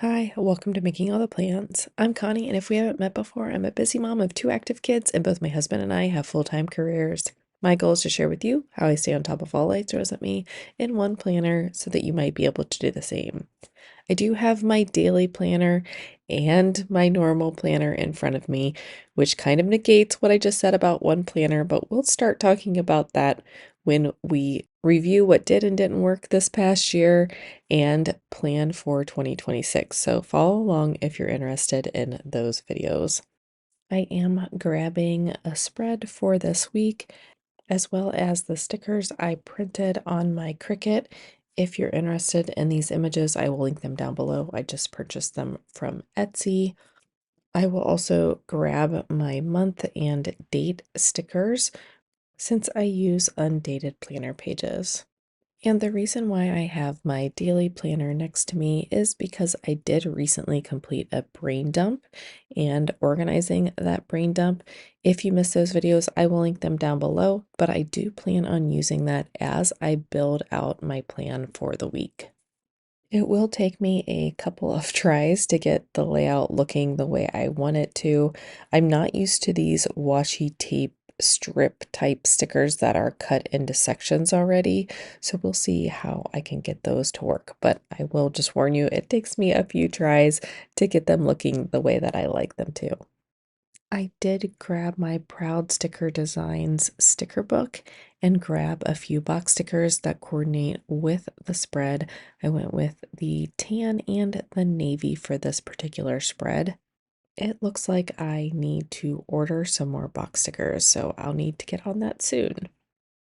Hi, welcome to Making All the Plans. I'm Connie, and if we haven't met before, I'm a busy mom of two active kids, and both my husband and I have full-time careers. My goal is to share with you how I stay on top of all life throws at me in one planner so that you might be able to do the same. I do have my daily planner and my normal planner in front of me, which kind of negates what I just said about one planner, but we'll start talking about that when we review what did and didn't work this past year and plan for 2026. So follow along if you're interested in those videos. I am grabbing a spread for this week as well as the stickers I printed on my Cricut. If you're interested in these images, I will link them down below. I just purchased them from Etsy. I will also grab my month and date stickers since I use undated planner pages. And the reason why I have my daily planner next to me is because I did recently complete a brain dump and organizing that brain dump. If you missed those videos, I will link them down below, but I do plan on using that as I build out my plan for the week. It will take me a couple of tries to get the layout looking the way I want it to. I'm not used to these washi tape strip type stickers that are cut into sections already, so we'll see how I can get those to work. But I will just warn you, it takes me a few tries to get them looking the way that I like them to. I did grab my Proud Sticker Designs sticker book and grab a few box stickers that coordinate with the spread. I went with the tan and the navy for this particular spread. It looks like I need to order some more box stickers, so I'll need to get on that soon.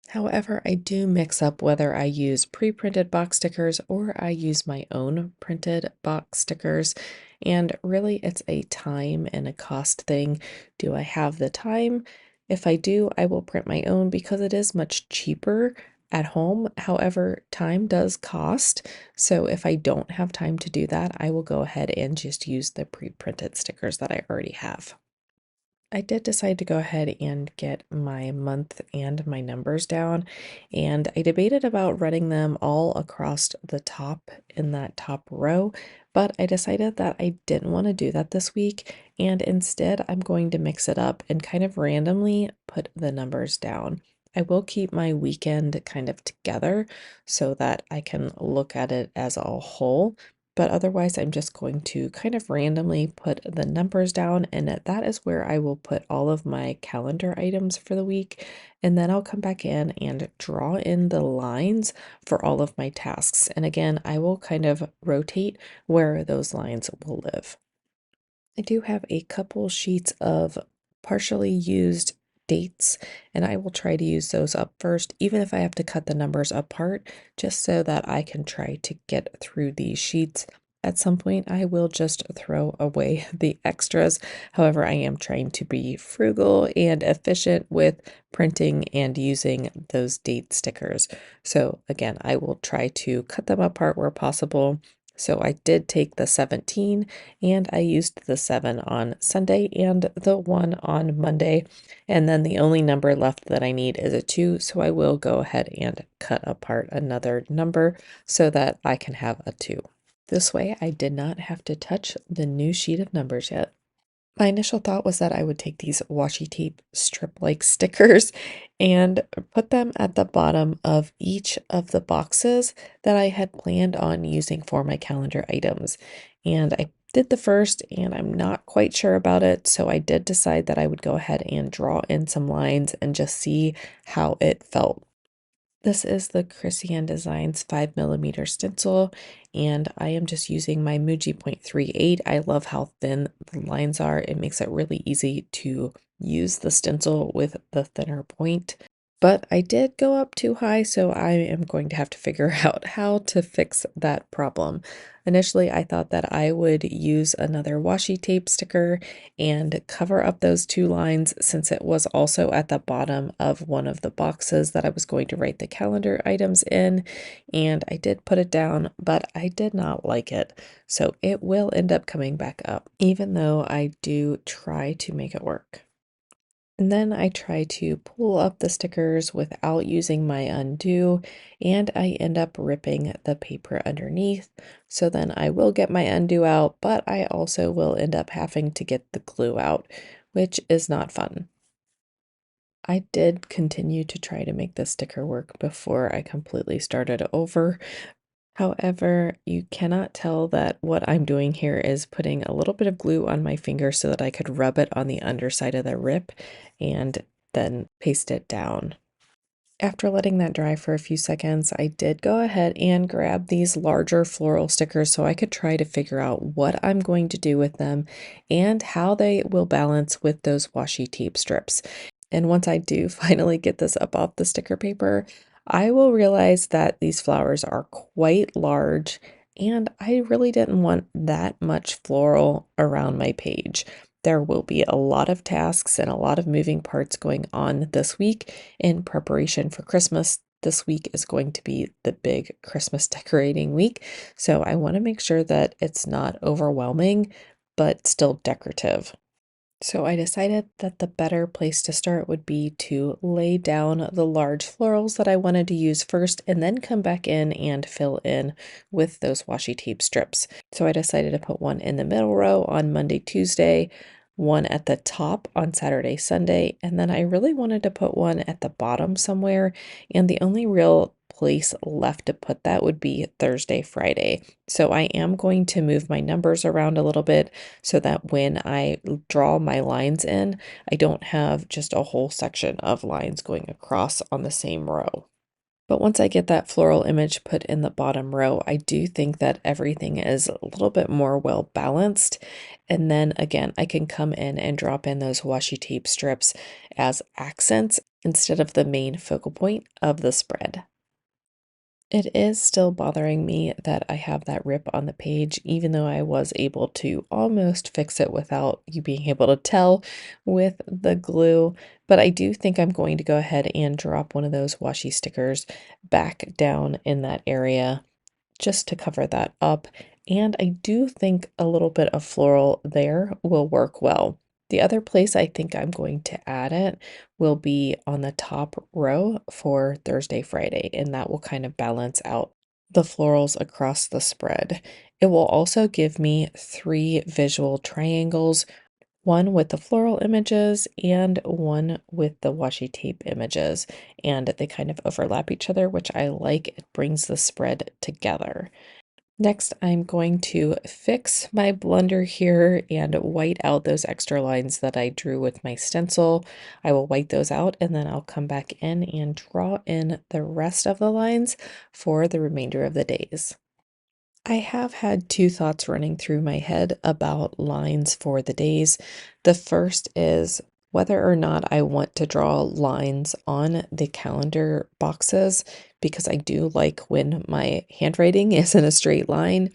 However, I do mix up whether I use pre-printed box stickers or I use my own printed box stickers. And really, it's a time and a cost thing. Do I have the time? If I do, I will print my own because it is much cheaper at home. However, time does cost. So if I don't have time to do that, I will go ahead and just use the pre-printed stickers that I already have. I did decide to go ahead and get my month and my numbers down, and I debated about running them all across the top in that top row, but I decided that I didn't want to do that this week, and instead I'm going to mix it up and kind of randomly put the numbers down. I will keep my weekend kind of together so that I can look at it as a whole, but otherwise, I'm just going to kind of randomly put the numbers down, and that is where I will put all of my calendar items for the week. And then I'll come back in and draw in the lines for all of my tasks. And again, I will kind of rotate where those lines will live. I do have a couple sheets of partially used dates, and I will try to use those up first, even if I have to cut the numbers apart, just so that I can try to get through these sheets. At some point, I will just throw away the extras. However, I am trying to be frugal and efficient with printing and using those date stickers. So, again, I will try to cut them apart where possible. So, I did take the 17 and I used the 7 on Sunday and the 1 on Monday. And then the only number left that I need is a 2, so I will go ahead and cut apart another number so that I can have a 2. This way, I did not have to touch the new sheet of numbers yet. My initial thought was that I would take these washi tape strip-like stickers and put them at the bottom of each of the boxes that I had planned on using for my calendar items. And I did the first, and I'm not quite sure about it, so I did decide that I would go ahead and draw in some lines and just see how it felt. This is the Christian Designs 5mm stencil, and I am just using my Muji .38. I love how thin the lines are. It makes it really easy to use the stencil with the thinner point. But I did go up too high, so I am going to have to figure out how to fix that problem. Initially, I thought that I would use another washi tape sticker and cover up those two lines since it was also at the bottom of one of the boxes that I was going to write the calendar items in. And I did put it down, but I did not like it. So it will end up coming back up, even though I do try to make it work. And then I try to pull up the stickers without using my undo, and I end up ripping the paper underneath. So then I will get my undo out, but I also will end up having to get the glue out, which is not fun. I did continue to try to make the sticker work before I completely started over. However, you cannot tell that what I'm doing here is putting a little bit of glue on my finger so that I could rub it on the underside of the rip and then paste it down. After letting that dry for a few seconds, I did go ahead and grab these larger floral stickers so I could try to figure out what I'm going to do with them and how they will balance with those washi tape strips. And once I do finally get this up off the sticker paper, I will realize that these flowers are quite large and I really didn't want that much floral around my page. There will be a lot of tasks and a lot of moving parts going on this week in preparation for Christmas. This week is going to be the big Christmas decorating week, so I want to make sure that it's not overwhelming, but still decorative. So I decided that the better place to start would be to lay down the large florals that I wanted to use first and then come back in and fill in with those washi tape strips. So I decided to put one in the middle row on Monday, Tuesday, one at the top on Saturday, Sunday, and then I really wanted to put one at the bottom somewhere, and the only real place left to put that would be Thursday, Friday. So I am going to move my numbers around a little bit so that when I draw my lines in, I don't have just a whole section of lines going across on the same row. But once I get that floral image put in the bottom row, I do think that everything is a little bit more well balanced. And then again, I can come in and drop in those washi tape strips as accents instead of the main focal point of the spread. It is still bothering me that I have that rip on the page, even though I was able to almost fix it without you being able to tell with the glue. But I do think I'm going to go ahead and drop one of those washi stickers back down in that area just to cover that up. And I do think a little bit of floral there will work well. The other place I think I'm going to add it will be on the top row for Thursday, Friday, and that will kind of balance out the florals across the spread. It will also give me three visual triangles, one with the floral images and one with the washi tape images, and they kind of overlap each other, which I like. It brings the spread together. Next, I'm going to fix my blender here and white out those extra lines that I drew with my stencil. I will white those out and then I'll come back in and draw in the rest of the lines for the remainder of the days. I have had two thoughts running through my head about lines for the days. The first is whether or not I want to draw lines on the calendar boxes because I do like when my handwriting is in a straight line.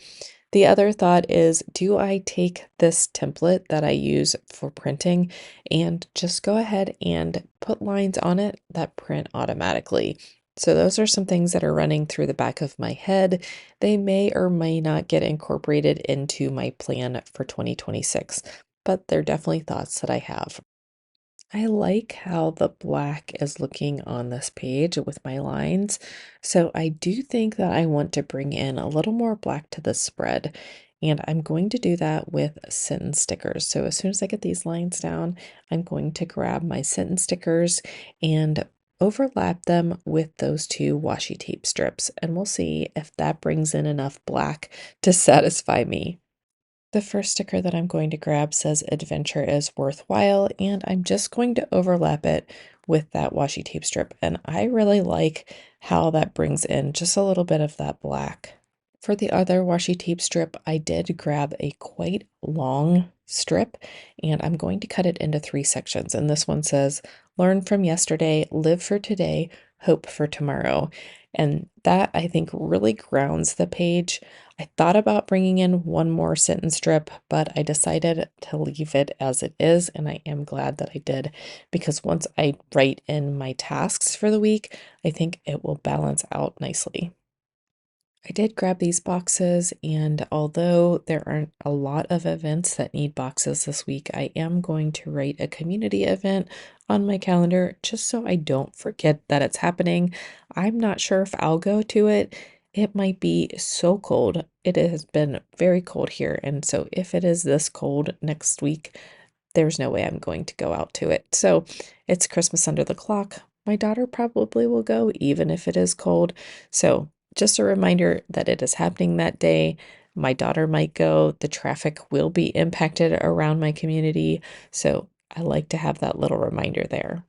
The other thought is, do I take this template that I use for printing and just go ahead and put lines on it that print automatically? So those are some things that are running through the back of my head. They may or may not get incorporated into my plan for 2026, but they're definitely thoughts that I have. I like how the black is looking on this page with my lines. So I do think that I want to bring in a little more black to the spread. And I'm going to do that with sentence stickers. So as soon as I get these lines down, I'm going to grab my sentence stickers and overlap them with those two washi tape strips. And we'll see if that brings in enough black to satisfy me. The first sticker that I'm going to grab says adventure is worthwhile, and I'm just going to overlap it with that washi tape strip. And I really like how that brings in just a little bit of that black. For the other washi tape strip, I did grab a quite long strip and I'm going to cut it into three sections. And this one says, learn from yesterday, live for today, hope for tomorrow. And that I think really grounds the page. I thought about bringing in one more sentence strip, but I decided to leave it as it is. And I am glad that I did because once I write in my tasks for the week, I think it will balance out nicely. I did grab these boxes, and although there aren't a lot of events that need boxes this week, I am going to write a community event on my calendar just so I don't forget that it's happening. I'm not sure if I'll go to it. It might be so cold. It has been very cold here, and so if it is this cold next week, there's no way I'm going to go out to it. So it's Christmas under the clock. My daughter probably will go, even if it is cold. So just a reminder that it is happening that day. My daughter might go. The traffic will be impacted around my community. So I like to have that little reminder there.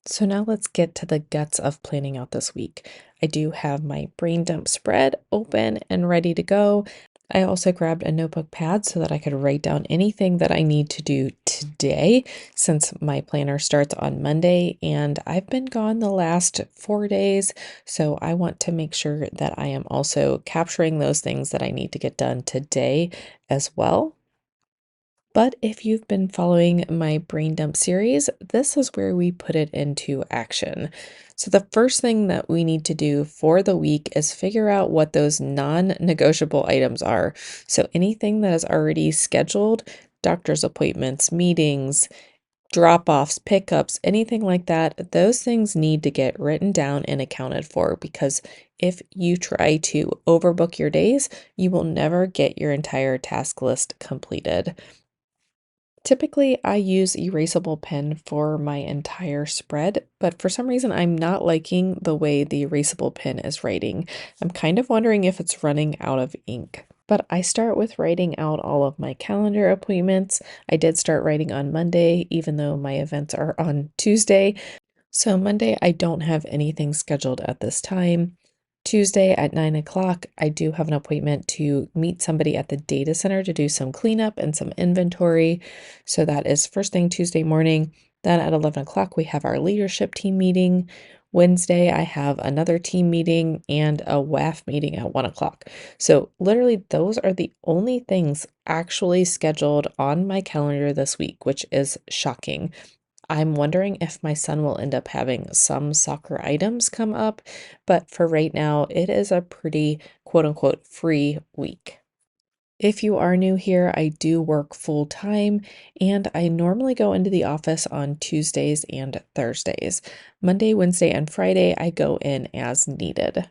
So now let's get to the guts of planning out this week. I do have my brain dump spread open and ready to go. I also grabbed a notebook pad so that I could write down anything that I need to do today since my planner starts on Monday and I've been gone the last 4 days. So I want to make sure that I am also capturing those things that I need to get done today as well. But if you've been following my brain dump series, this is where we put it into action. So, the first thing that we need to do for the week is figure out what those non negotiable items are. So, anything that is already scheduled, doctor's appointments, meetings, drop offs, pickups, anything like that, those things need to get written down and accounted for because if you try to overbook your days, you will never get your entire task list completed. Typically, I use erasable pen for my entire spread, but for some reason, I'm not liking the way the erasable pen is writing. I'm kind of wondering if it's running out of ink. But I start with writing out all of my calendar appointments. I did start writing on Monday, even though my events are on Tuesday. So Monday, I don't have anything scheduled at this time. Tuesday at 9 o'clock, I do have an appointment to meet somebody at the data center to do some cleanup and some inventory. So that is first thing Tuesday morning. Then at 11 o'clock, we have our leadership team meeting. Wednesday, I have another team meeting and a WAF meeting at 1 o'clock. So, literally, those are the only things actually scheduled on my calendar this week, which is shocking. I'm wondering if my son will end up having some soccer items come up, but for right now, it is a pretty quote unquote free week. If you are new here, I do work full time and I normally go into the office on Tuesdays and Thursdays. Monday, Wednesday, and Friday, I go in as needed.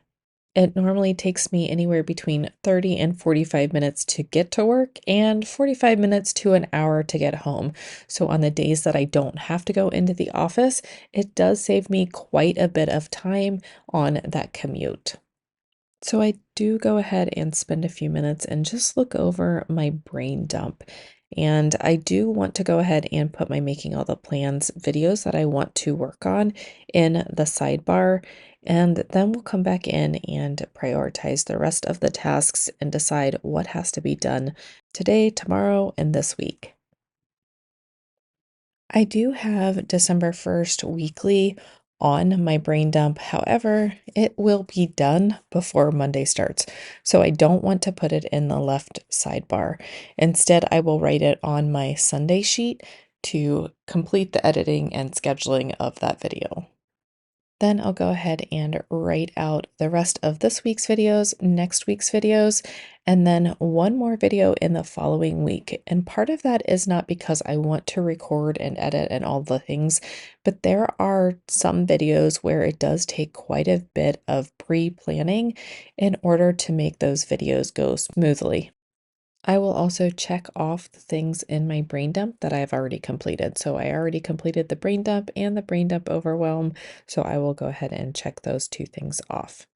It normally takes me anywhere between 30 and 45 minutes to get to work and 45 minutes to an hour to get home. So, on the days that I don't have to go into the office, it does save me quite a bit of time on that commute. So I do go ahead and spend a few minutes and just look over my brain dump. And I do want to go ahead and put my making all the plans videos that I want to work on in the sidebar. And then we'll come back in and prioritize the rest of the tasks and decide what has to be done today, tomorrow, and this week. I do have December 1st weekly on my brain dump. However, it will be done before Monday starts. So I don't want to put it in the left sidebar. Instead, I will write it on my Sunday sheet to complete the editing and scheduling of that video. Then I'll go ahead and write out the rest of this week's videos, next week's videos, and then one more video in the following week. And part of that is not because I want to record and edit and all the things, but there are some videos where it does take quite a bit of pre-planning in order to make those videos go smoothly. I will also check off the things in my brain dump that I've already completed. So I already completed the brain dump and the brain dump overwhelm. So I will go ahead and check those two things off.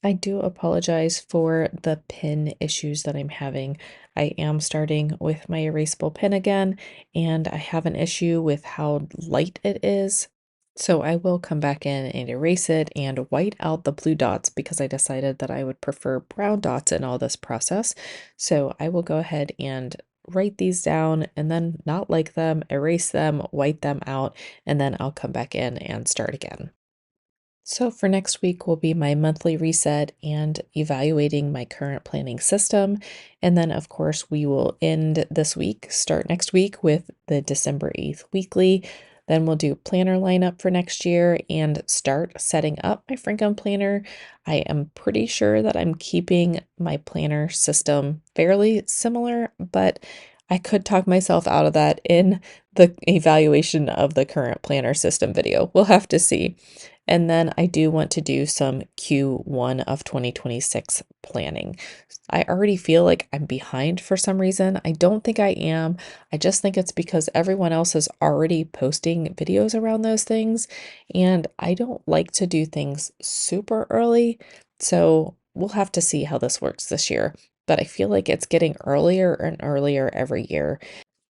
I do apologize for the pen issues that I'm having. I am starting with my erasable pen again, and I have an issue with how light it is. So I will come back in and erase it and white out the blue dots because I decided that I would prefer brown dots in all this process. So I will go ahead and write these down and then not like them, erase them, white them out, and then I'll come back in and start again. So, for next week will be my monthly reset and evaluating my current planning system. And then, of course, we will end this week, start next week with the December 8th weekly. Then we'll do planner lineup for next year and start setting up my Franken planner. I am pretty sure that I'm keeping my planner system fairly similar, but I could talk myself out of that in the evaluation of the current planner system video. We'll have to see. And then I do want to do some Q1 of 2026 planning. I already feel like I'm behind for some reason. I don't think I am. I just think it's because everyone else is already posting videos around those things, and I don't like to do things super early. So we'll have to see how this works this year. But I feel like it's getting earlier and earlier every year.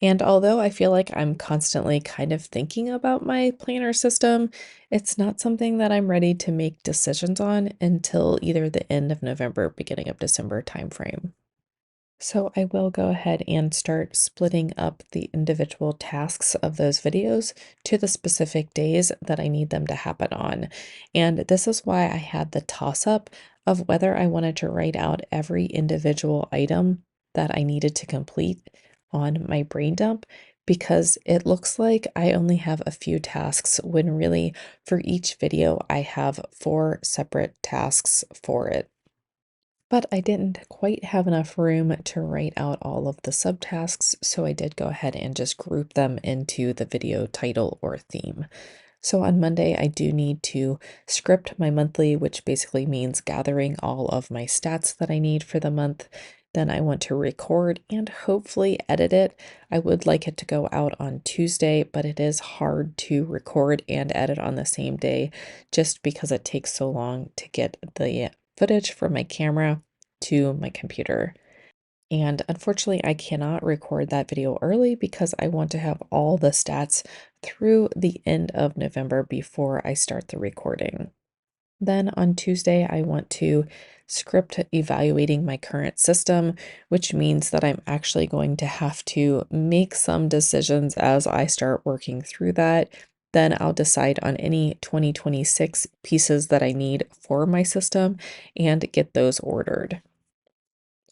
And although I feel like I'm constantly kind of thinking about my planner system, it's not something that I'm ready to make decisions on until either the end of November, beginning of December timeframe. So I will go ahead and start splitting up the individual tasks of those videos to the specific days that I need them to happen on. And this is why I had the toss up of whether I wanted to write out every individual item that I needed to complete on my brain dump, because it looks like I only have a few tasks when really for each video I have 4 separate tasks for it. But I didn't quite have enough room to write out all of the subtasks, so I did go ahead and just group them into the video title or theme. So on Monday, I do need to script my monthly, which basically means gathering all of my stats that I need for the month. Then I want to record and hopefully edit it. I would like it to go out on Tuesday, but it is hard to record and edit on the same day just because it takes so long to get the footage from my camera to my computer. And unfortunately, I cannot record that video early because I want to have all the stats through the end of November before I start the recording. Then on Tuesday, I want to script evaluating my current system, which means that I'm actually going to have to make some decisions as I start working through that. Then I'll decide on any 2026 pieces that I need for my system and get those ordered.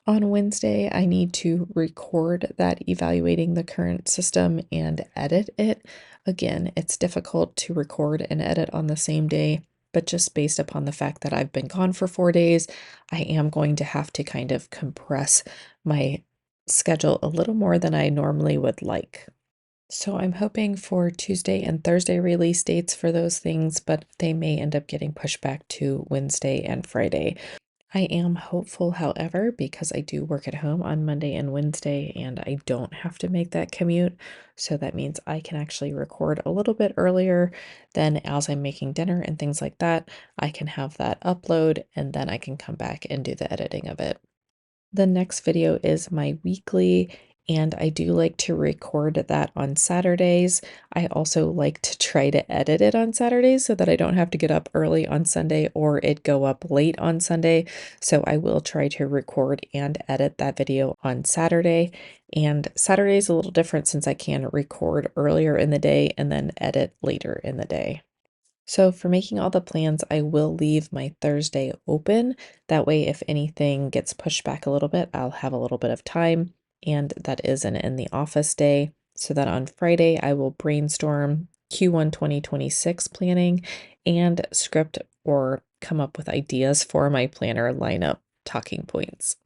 On Wednesday, I need to record that evaluating the current system and edit it. Again, it's difficult to record and edit on the same day, but just based upon the fact that I've been gone for 4 days, I am going to have to kind of compress my schedule a little more than I normally would like. So I'm hoping for Tuesday and Thursday release dates for those things, but they may end up getting pushed back to Wednesday and Friday. I am hopeful, however, because I do work at home on Monday and Wednesday and I don't have to make that commute. So that means I can actually record a little bit earlier than as I'm making dinner and things like that. I can have that upload and then I can come back and do the editing of it. The next video is my weekly, and I do like to record that on Saturdays. I also like to try to edit it on Saturdays so that I don't have to get up early on Sunday or it go up late on Sunday. So I will try to record and edit that video on Saturday. And Saturday is a little different since I can record earlier in the day and then edit later in the day. So for making all the plans, I will leave my Thursday open. That way, if anything gets pushed back a little bit, I'll have a little bit of time. And that is an in the office day. So that on Friday, I will brainstorm Q1 2026 planning and script or come up with ideas for my planner lineup talking points.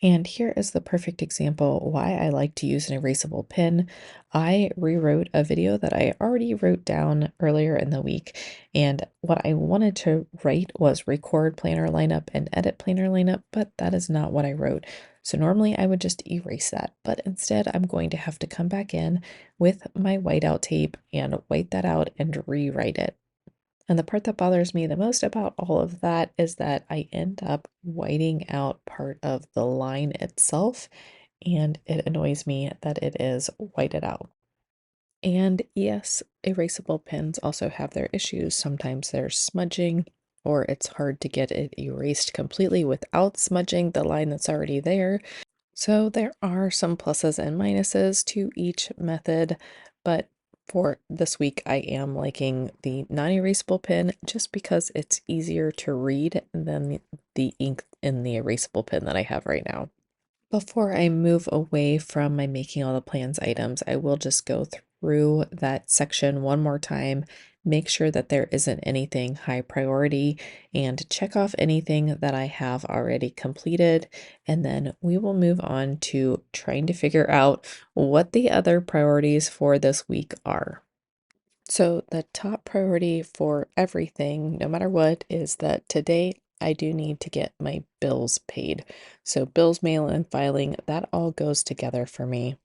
And here is the perfect example why I like to use an erasable pen. I rewrote a video that I already wrote down earlier in the week, and what I wanted to write was record planner lineup and edit planner lineup, but that is not what I wrote. So normally I would just erase that, but instead I'm going to have to come back in with my whiteout tape and white that out and rewrite it. And the part that bothers me the most about all of that is that I end up whiting out part of the line itself, and it annoys me that it is whited out. And yes, erasable pens also have their issues. Sometimes there's smudging, or it's hard to get it erased completely without smudging the line that's already there. So there are some pluses and minuses to each method, but for this week, I am liking the non-erasable pen just because it's easier to read than the ink in the erasable pen that I have right now. Before I move away from my making all the plans items, I will just go through that section one more time, make sure that there isn't anything high priority, and check off anything that I have already completed. And then we will move on to trying to figure out what the other priorities for this week are. So, the top priority for everything, no matter what, is that today I do need to get my bills paid. So, bills, mail, and filing, that all goes together for me.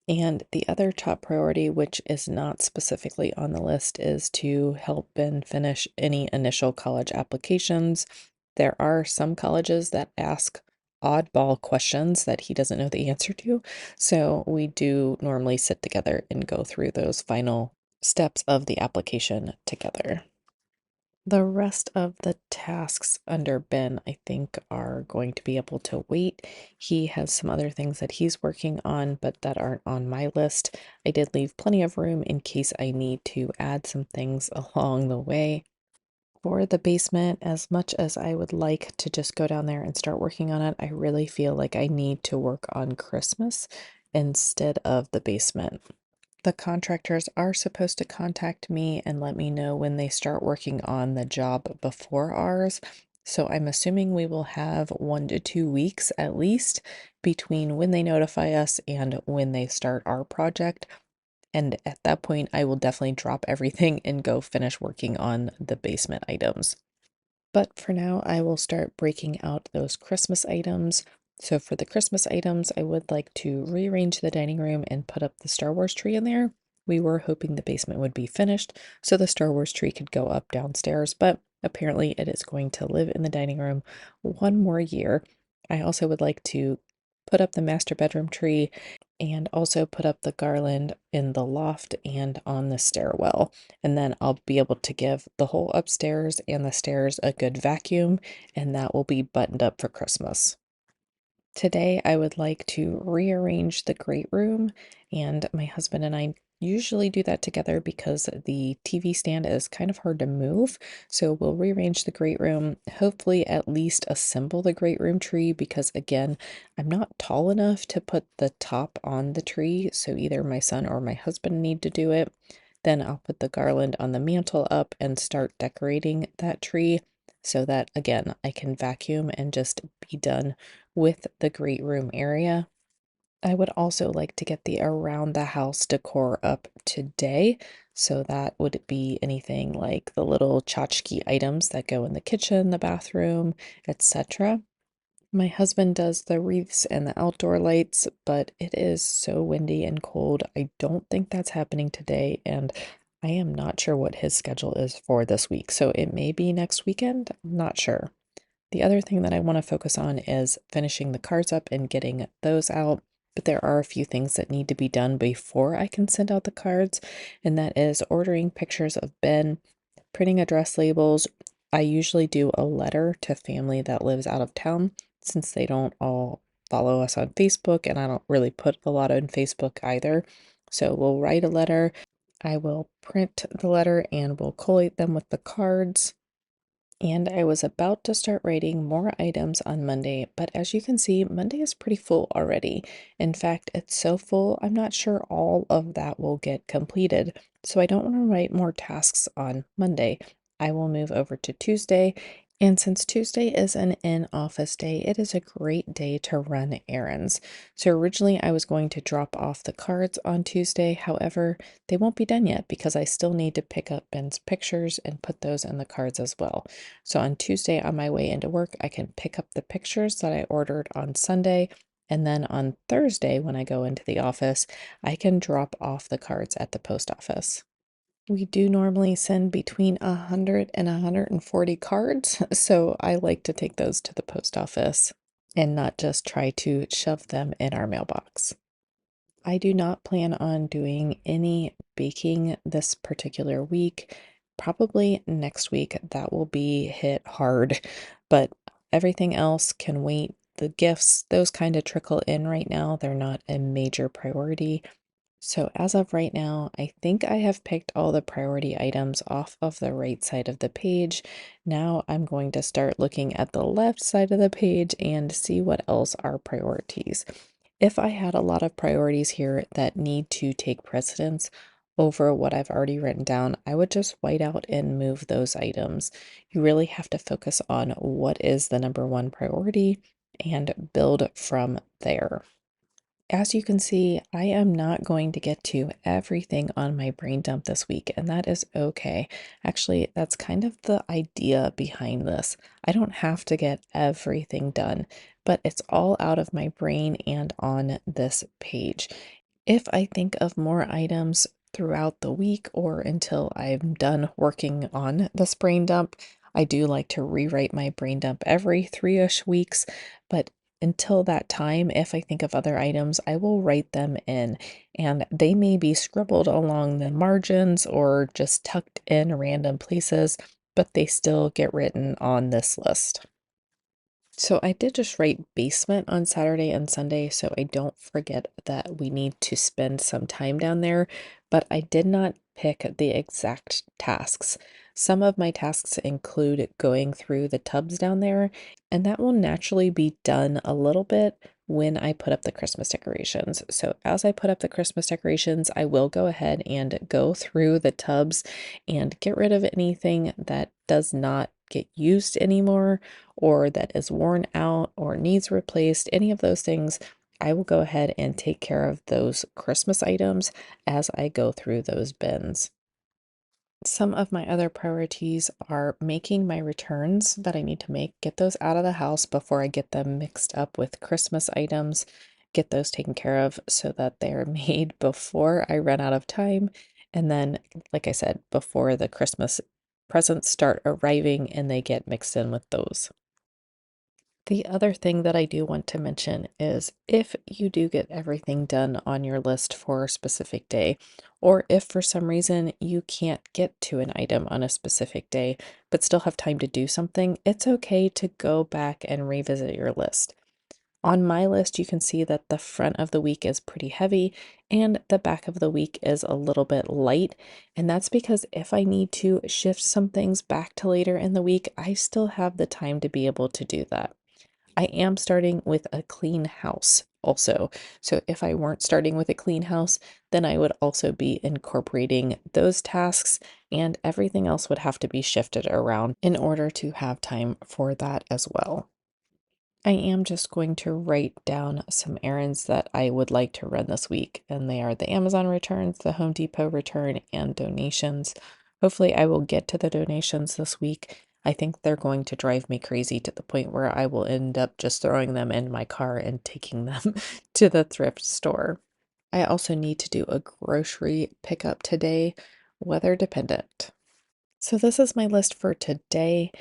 And the other top priority, which is not specifically on the list, is to help Ben finish any initial college applications. There are some colleges that ask oddball questions that he doesn't know the answer to. So we do normally sit together and go through those final steps of the application together. The rest of the tasks under Ben, I think, are going to be able to wait. He has some other things that he's working on, but that aren't on my list. I did leave plenty of room in case I need to add some things along the way. For the basement, as much as I would like to just go down there and start working on it, I really feel like I need to work on Christmas instead of the basement. The contractors are supposed to contact me and let me know when they start working on the job before ours. So I'm assuming we will have 1 to 2 weeks at least between when they notify us and when they start our project. And at that point, I will definitely drop everything and go finish working on the basement items. But for now, I will start breaking out those Christmas items. So for the Christmas items, I would like to rearrange the dining room and put up the Star Wars tree in there. We were hoping the basement would be finished, so the Star Wars tree could go up downstairs, but apparently it is going to live in the dining room one more year. I also would like to put up the master bedroom tree and also put up the garland in the loft and on the stairwell. And then I'll be able to give the whole upstairs and the stairs a good vacuum, and that will be buttoned up for Christmas. Today, I would like to rearrange the great room, and my husband and I usually do that together because the TV stand is kind of hard to move. So we'll rearrange the great room, hopefully at least assemble the great room tree because again, I'm not tall enough to put the top on the tree, so either my son or my husband need to do it. Then I'll put the garland on the mantle up and start decorating that tree so that again, I can vacuum and just be done with the great room area. I would also like to get the around the house decor up today. So that would be anything like the little tchotchke items that go in the kitchen, the bathroom, etc. My husband does the wreaths and the outdoor lights, but it is so windy and cold. I don't think that's happening today, and I am not sure what his schedule is for this week. So it may be next weekend. I'm not sure. The other thing that I want to focus on is finishing the cards up and getting those out. But there are a few things that need to be done before I can send out the cards, and that is ordering pictures of Ben, printing address labels. I usually do a letter to family that lives out of town since they don't all follow us on Facebook, and I don't really put a lot on Facebook either. So we'll write a letter. I will print the letter and we'll collate them with the cards. And I was about to start writing more items on Monday, but as you can see, Monday is pretty full already. In fact, it's so full, I'm not sure all of that will get completed. So I don't want to write more tasks on Monday. I will move over to Tuesday. And since Tuesday is an in-office day, it is a great day to run errands. So originally I was going to drop off the cards on Tuesday. However, they won't be done yet because I still need to pick up Ben's pictures and put those in the cards as well. So on Tuesday on my way into work, I can pick up the pictures that I ordered on Sunday. And then on Thursday, when I go into the office, I can drop off the cards at the post office. We do normally send between 100 and 140 cards, so I like to take those to the post office and not just try to shove them in our mailbox. I do not plan on doing any baking this particular week. Probably next week that will be hit hard, but everything else can wait. The gifts, those kind of trickle in right now. They're not a major priority. So as of right now, I think I have picked all the priority items off of the right side of the page. Now I'm going to start looking at the left side of the page and see what else are priorities. If I had a lot of priorities here that need to take precedence, over what I've already written down, I would just white out and move those items. You really have to focus on what is the number one priority and build from there. As you can see, I am not going to get to everything on my brain dump this week, and that is okay. Actually, that's kind of the idea behind this. I don't have to get everything done, but it's all out of my brain and on this page. If I think of more items throughout the week or until I'm done working on this brain dump, I do like to rewrite my brain dump every 3-ish weeks, but until that time, if I think of other items, I will write them in, and they may be scribbled along the margins or just tucked in random places, but they still get written on this list. So I did just write basement on Saturday and Sunday, so I don't forget that we need to spend some time down there, but I did not pick the exact tasks. Some of my tasks include going through the tubs down there, and that will naturally be done a little bit when I put up the Christmas decorations. So as I put up the Christmas decorations, I will go ahead and go through the tubs and get rid of anything that does not get used anymore or that is worn out or needs replaced, any of those things, I will go ahead and take care of those Christmas items as I go through those bins. Some of my other priorities are making my returns that I need to make, get those out of the house before I get them mixed up with Christmas items, get those taken care of so that they're made before I run out of time. And then, like I said, before the Christmas presents start arriving and they get mixed in with those. The other thing that I do want to mention is if you do get everything done on your list for a specific day, or if for some reason you can't get to an item on a specific day, but still have time to do something, it's okay to go back and revisit your list. On my list, you can see that the front of the week is pretty heavy and the back of the week is a little bit light. And that's because if I need to shift some things back to later in the week, I still have the time to be able to do that. I am starting with a clean house also. So if I weren't starting with a clean house, then I would also be incorporating those tasks and everything else would have to be shifted around in order to have time for that as well. I am just going to write down some errands that I would like to run this week, and they are the Amazon returns, the Home Depot return, and donations. Hopefully, I will get to the donations this week. I think they're going to drive me crazy to the point where I will end up just throwing them in my car and taking them to the thrift store. I also need to do a grocery pickup today, weather dependent. So, this is my list for today.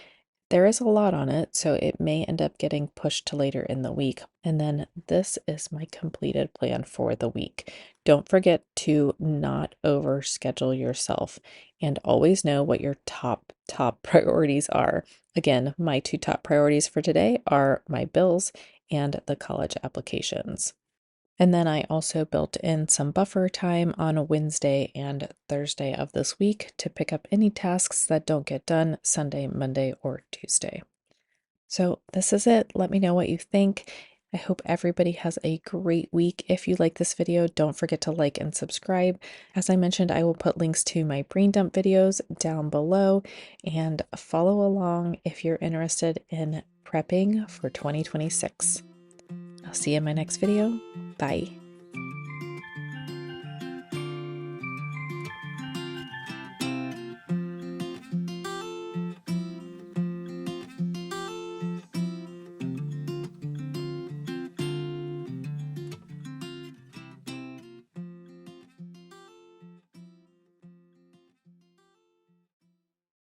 There is a lot on it, so it may end up getting pushed to later in the week. And then this is my completed plan for the week. Don't forget to not overschedule yourself and always know what your top priorities are. Again, my two top priorities for today are my bills and the college applications. And then I also built in some buffer time on a Wednesday and Thursday of this week to pick up any tasks that don't get done Sunday, Monday, or Tuesday. So this is it. Let me know what you think. I hope everybody has a great week. If you like this video, don't forget to like and subscribe. As I mentioned, I will put links to my brain dump videos down below and follow along if you're interested in prepping for 2026. I'll see you in my next video. Bye.